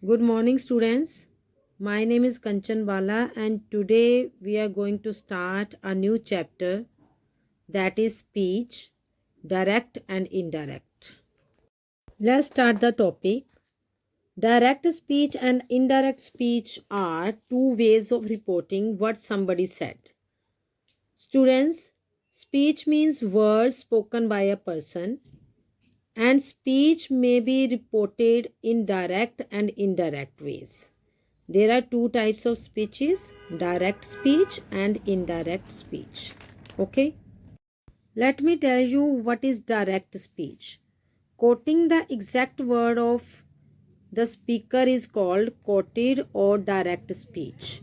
Good morning, students. My name is Kanchan Bala, and today we are going to start a new chapter, that is speech, direct and indirect. Let's start the topic. Direct speech and indirect speech are two ways of reporting what somebody said. Students, speech means words spoken by a person, and speech may be reported in direct and indirect ways. There are two types of speeches, direct speech and indirect speech. Okay, let me tell you what is direct speech. Quoting the exact word of the speaker is called quoted or direct speech.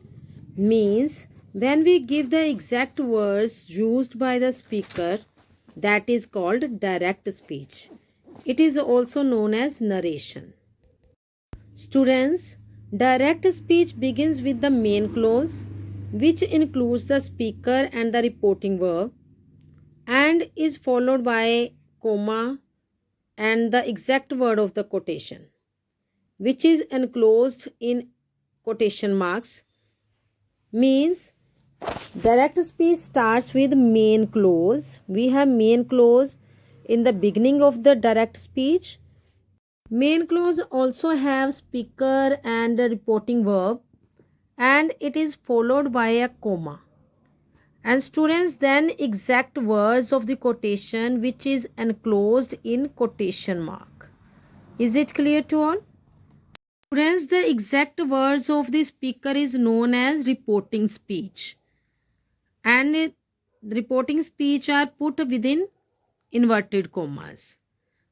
Means when we give the exact words used by the speaker, that is called direct speech. It is also known as narration. Students, direct speech begins with the main clause, which includes the speaker and the reporting verb, and is followed by comma and the exact word of the quotation, which is enclosed in quotation marks. Means direct speech starts with main clause. We have main clause in the beginning of the direct speech. Main clause also have speaker and the reporting verb, and it is followed by a comma. And students, then exact words of the quotation which is enclosed in quotation mark. Is it clear to all? Students, the exact words of the speaker is known as reporting speech, and reporting speech are put within inverted commas.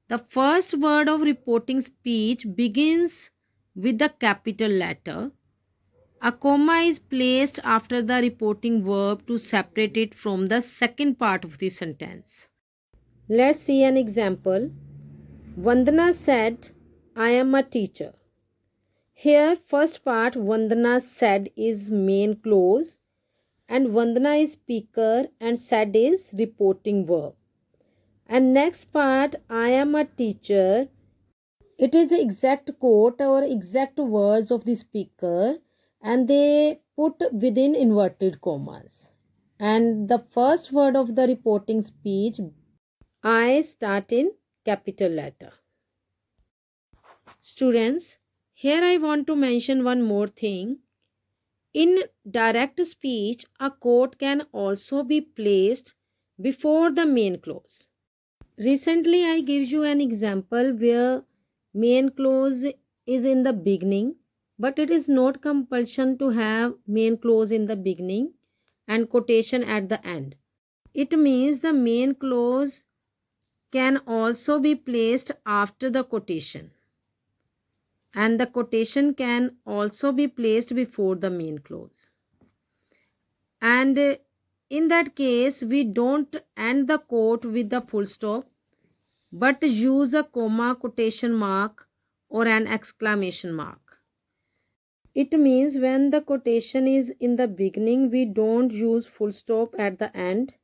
The first word of reporting speech begins with the capital letter. A comma is placed after the reporting verb to separate it from the second part of the sentence. Let's see an example. Vandana said, I am a teacher. Here, first part Vandana said is main clause, and Vandana is speaker and said is reporting verb. And next part, I am a teacher, it is exact quote or exact words of the speaker, and they put within inverted commas. And the first word of the reporting speech, I, start in capital letter. Students, here I want to mention one more thing. In direct speech, a quote can also be placed before the main clause. Recently, I gave you an example where main clause is in the beginning, but it is not compulsion to have main clause in the beginning and quotation at the end. It means the main clause can also be placed after the quotation, and the quotation can also be placed before the main clause. And in that case, we don't end the quote with the full stop, but use a comma, quotation mark, or an exclamation mark. It means when the quotation is in the beginning, we don't use full stop at the end,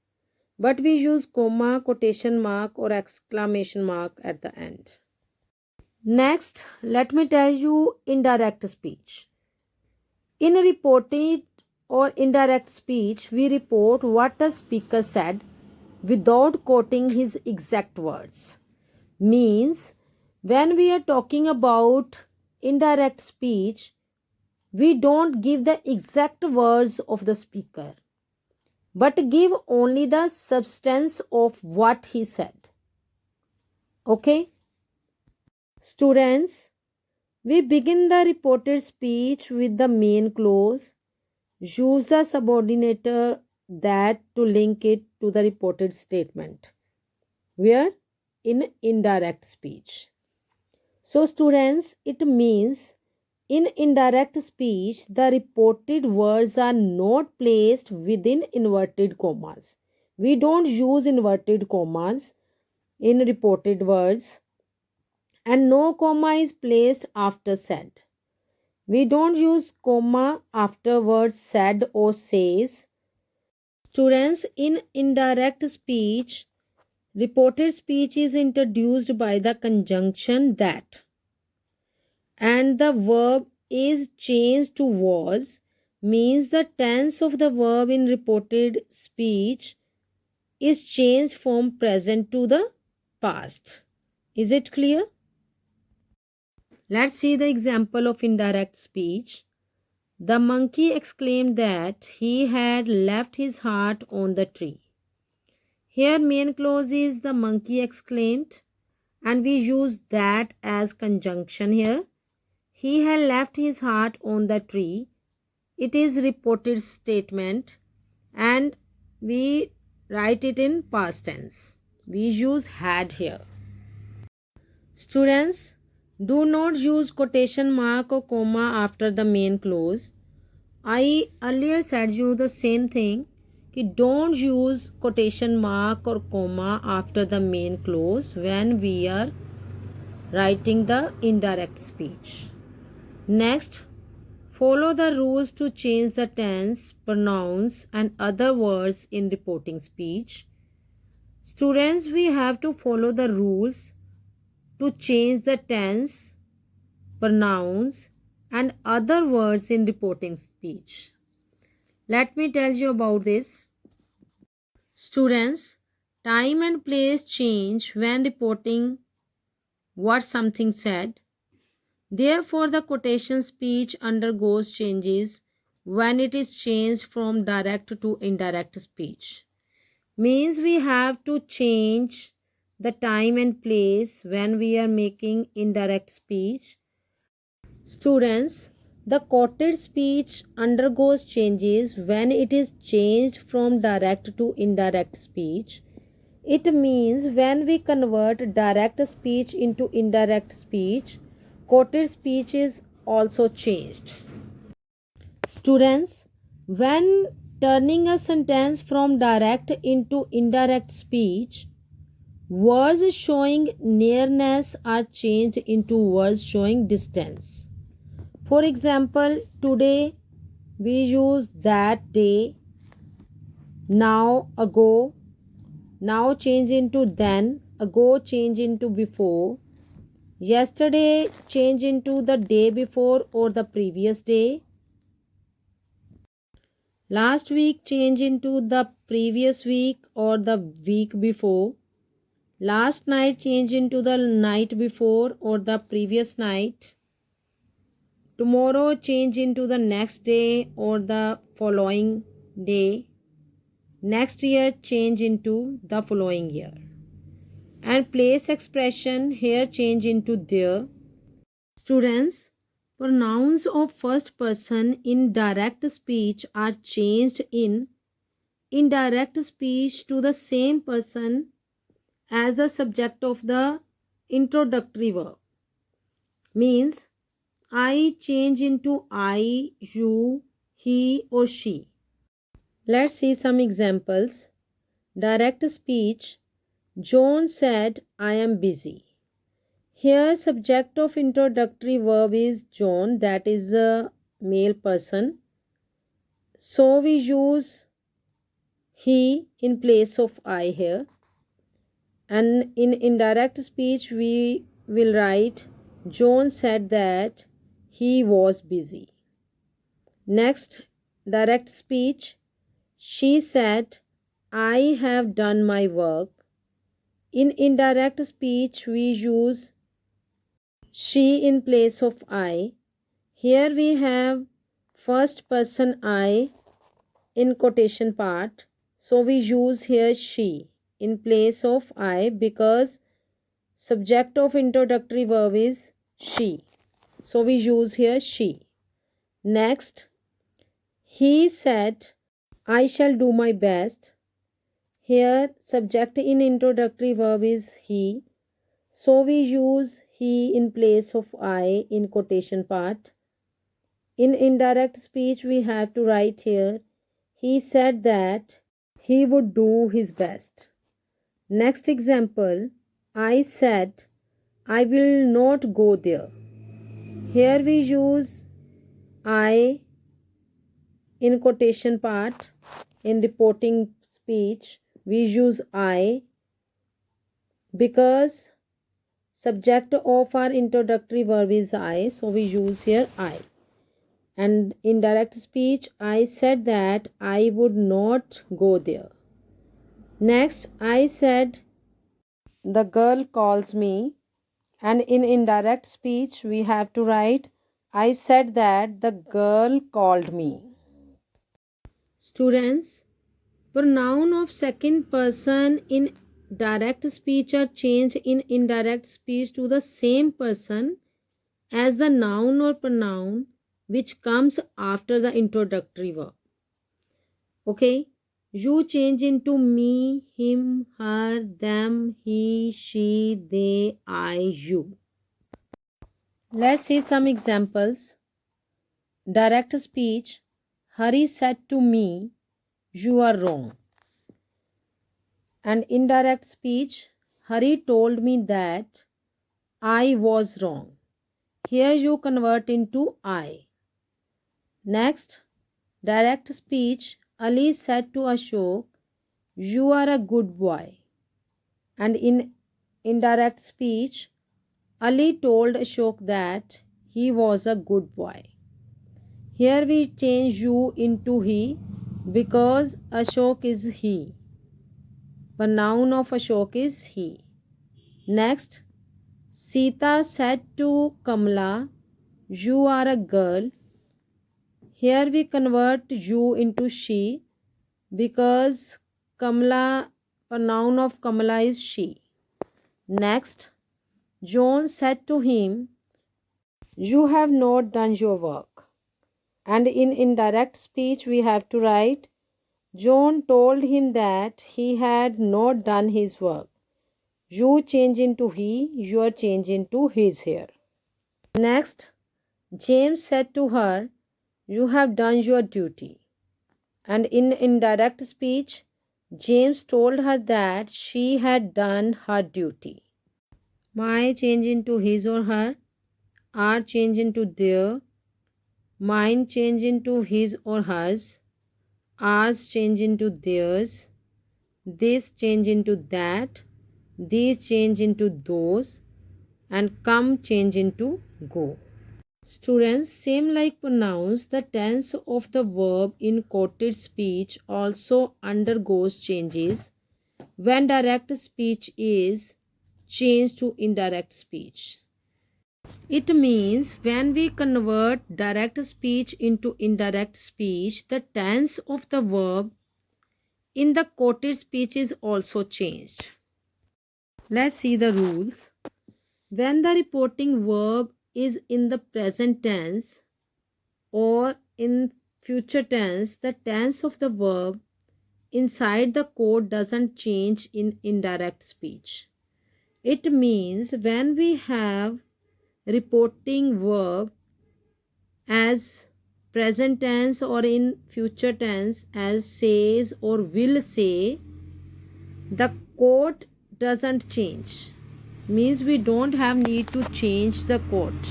but we use comma, quotation mark, or exclamation mark at the end. Next, let me tell you indirect speech. In reported or indirect speech, we report what the speaker said without quoting his exact words. Means when we are talking about indirect speech, we don't give the exact words of the speaker, but give only the substance of what he said. Okay, students, we begin the reported speech with the main clause. Use the subordinator that to link it to the reported statement. Where? In indirect speech. So students, it means in indirect speech, the reported words are not placed within inverted commas. We don't use inverted commas in reported words, and no comma is placed after said. We don't use comma after words said or says. Students, in indirect speech, reported speech is introduced by the conjunction that, and the verb is changed to was, means the tense of the verb in reported speech is changed from present to the past. Is it clear? Let's see the example of indirect speech. The monkey exclaimed that he had left his heart on the tree. Here main clause is the monkey exclaimed, and we use that as conjunction here. He had left his heart on the tree. It is reported statement and we write it in past tense. We use had here. Students, do not use quotation mark or comma after the main clause. I earlier said you the same thing कि don't use quotation mark or comma after the main clause when we are writing the indirect speech. Next, follow the rules to change the tense, pronouns and other words in reporting speech. Students, we have to follow the rules to change the tense, pronouns and other words in reporting speech. Let me tell you about this. Students, time and place change when reporting what something said. Therefore, the quotation speech undergoes changes when it is changed from direct to indirect speech. Means we have to change the time and place when we are making indirect speech. Students, the quoted speech undergoes changes when it is changed from direct to indirect speech. It means when we convert direct speech into indirect speech, quoted speech is also changed. Students, when turning a sentence from direct into indirect speech, words showing nearness are changed into words showing distance. For example, today we use that day, now, ago, now change into then, ago change into before, yesterday change into the day before or the previous day, last week change into the previous week or the week before, last night change into the night before or the previous night, tomorrow change into the next day or the following day, next year change into the following year. And place expression here change into there. Students, pronouns of first person in direct speech are changed in indirect speech to the same person as the subject of the introductory verb. Means I change into I, you, he or she. Let's see some examples. Direct speech. John said, I am busy. Here subject of introductory verb is John, that is a male person. So we use he in place of I here. And in indirect speech we will write John said that he was busy. Next, direct speech. She said, I have done my work. In indirect speech, we use she in place of I. Here we have first person I in quotation part. So we use here she in place of I because subject of introductory verb is she. So we use here she. Next, he said, I shall do my best. Here subject in introductory verb is he. So we use he in place of I in quotation part. In indirect speech we have to write here he said that he would do his best. Next example, I said I will not go there. Here we use I in quotation part. In reporting speech we use I because Subject of our introductory verb is I, so we use here I. And in direct speech, I said that I would not go there. Next, I said the girl calls me. And in indirect speech, we have to write I said that the girl called me. Students, pronoun of second person in direct speech are changed in indirect speech to the same person as the noun or pronoun which comes after the introductory verb. Okay, you change into me, him, her, them, he, she, they, I, you. Let's see some examples. Direct speech. Hari said to me, you are wrong. And indirect speech. Hari told me that I was wrong. Here you convert into I. Next, direct speech. Ali said to Ashok, you are a good boy. And in indirect speech, Ali told Ashok that he was a good boy. Here we change you into he because Ashok is he. Pronoun of Ashok is he. Next, Sita said to Kamla, you are a girl. Here we convert you into she because Kamla, pronoun of Kamla is she. Next, John said to him, you have not done your work. And in indirect speech we have to write John told him that he had not done his work. You change into he, you are change into his here. Next, James said to her, you have done your duty. And in indirect speech, James told her that she had done her duty. My change into his or her, our change into their, mine change into his or hers, ours change into theirs, this change into that, these change into those, and come change into go. Students, same like pronouns, the tense of the verb in quoted speech also undergoes changes when direct speech is changed to indirect speech. It means when we convert direct speech into indirect speech, the tense of the verb in the quoted speech is also changed. Let's see the rules. When the reporting verb is in the present tense or in future tense, the tense of the verb inside the quote doesn't change in indirect speech. It means when we have reporting verb as present tense or in future tense as says or will say, the quote doesn't change. Means we don't have need to change the quote.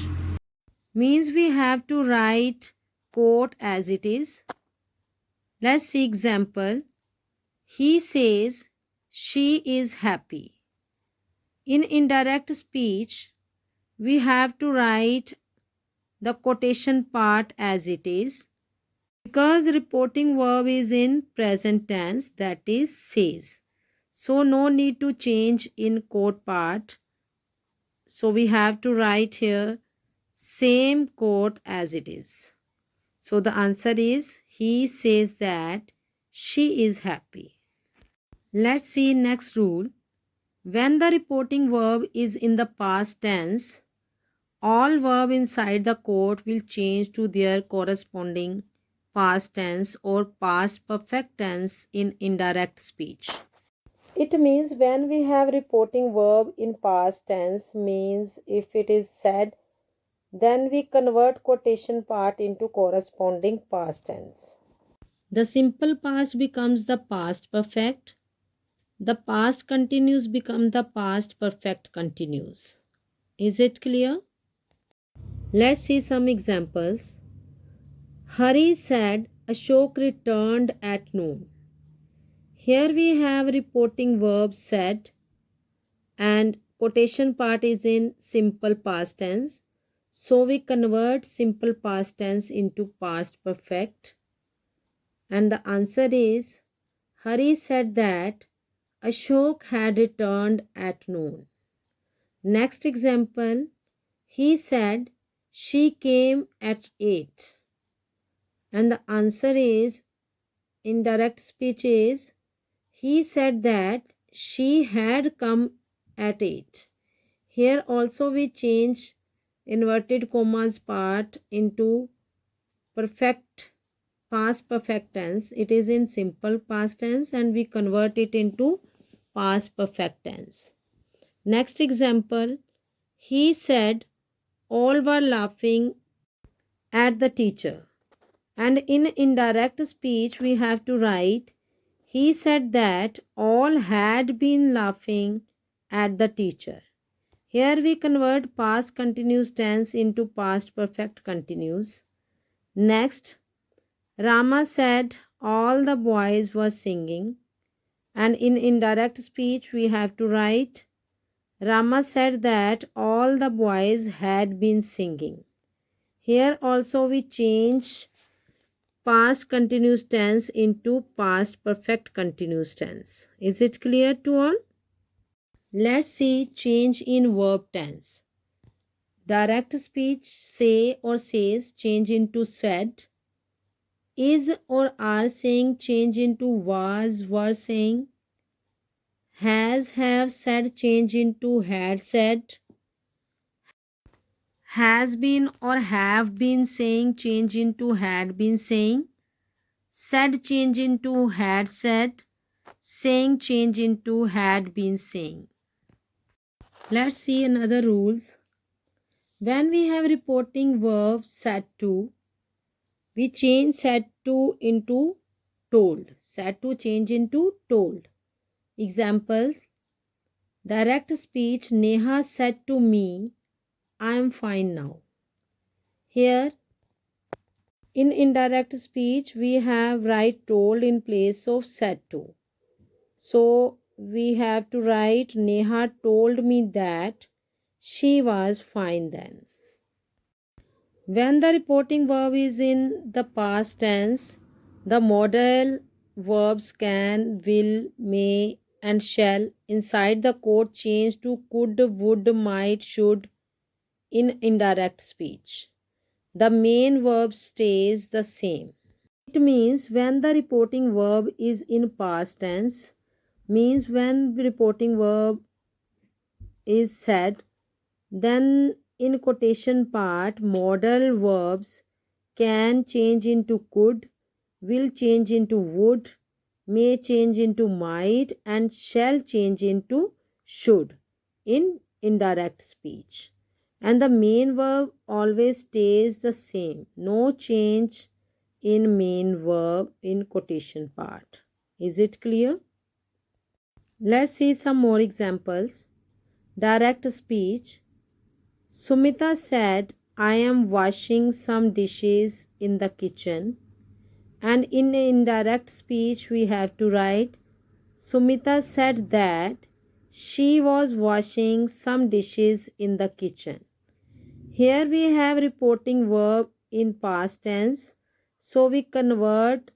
Means we have to write quote as it is. Let's see example. He says she is happy. In indirect speech, we have to write the quotation part as it is. Because reporting verb is in present tense, that is says. So no need to change in quote part. So we have to write here same quote as it is. So the answer is he says that she is happy. Let's see next rule. When the reporting verb is in the past tense, all verb inside the quote will change to their corresponding past tense or past perfect tense in indirect speech. It means when we have reporting verb in past tense, means if it is said, then we convert quotation part into corresponding past tense. The simple past becomes the past perfect. The past continuous becomes the past perfect continuous. Is it clear? Let's see some examples. Hari said Ashok returned at noon. Here we have reporting verb said and quotation part is in simple past tense. So we convert simple past tense into past perfect. And the answer is Hari said that Ashok had returned at noon. Next example, he said she came at 8. And the answer is indirect speech is he said that she had come at 8. Here also we change inverted commas part into perfect past perfect tense. It is in simple past tense and we convert it into past perfect tense. Next example, he said all were laughing at the teacher. And in indirect speech we have to write he said that all had been laughing at the teacher. Here we convert past continuous tense into past perfect continuous. Next, Rama said all the boys were singing. And in indirect speech we have to write Rama said that all the boys had been singing. Here also we change past continuous tense into past perfect continuous tense. Is it clear to all? Let's see change in verb tense. Direct speech say or says change into said. Is or are saying change into was, were saying. Has, have said change into had said. Has been or have been saying change into had been saying. Said change into had said. Saying change into had been saying. Let's see another rules. When we have reporting verb said to, we change said to into told. Said to change into told. Examples. Direct speech Neha said to me, I am fine now. Here in indirect speech we have write told in place of said to. So we have to write Neha told me that she was fine then. When the reporting verb is in the past tense, the modal verbs can, will, may, and shall inside the quote change to could, would, might, should in indirect speech. The main verb stays the same. It means when the reporting verb is in past tense, means when reporting verb is said, then in quotation part modal verbs can change into could, will change into would, may change into might, and shall change into should in indirect speech. And the main verb always stays the same. No change in main verb in quotation part. Is it clear? Let's see some more examples. Direct speech. Sumita said, I am washing some dishes in the kitchen. And in indirect speech, we have to write Sumita said that she was washing some dishes in the kitchen. Here we have reporting verb in past tense. So we convert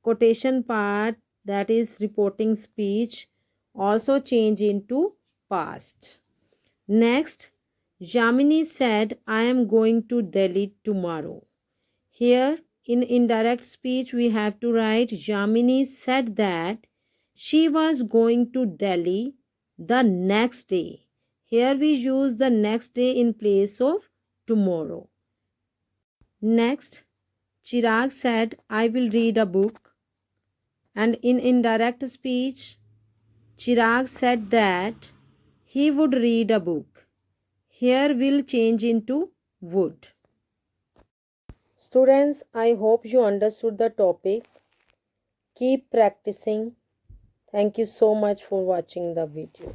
quotation part, that is reporting speech, also change into past. Next, Jamini said, I am going to Delhi tomorrow. Here in indirect speech we have to write Jamini said that she was going to Delhi the next day. Here we use the next day in place of tomorrow. Next, Chirag said, I will read a book. And in indirect speech, Chirag said that he would read a book. Here will change into would. Students, I hope you understood the topic. Keep practicing. Thank you so much for watching the video.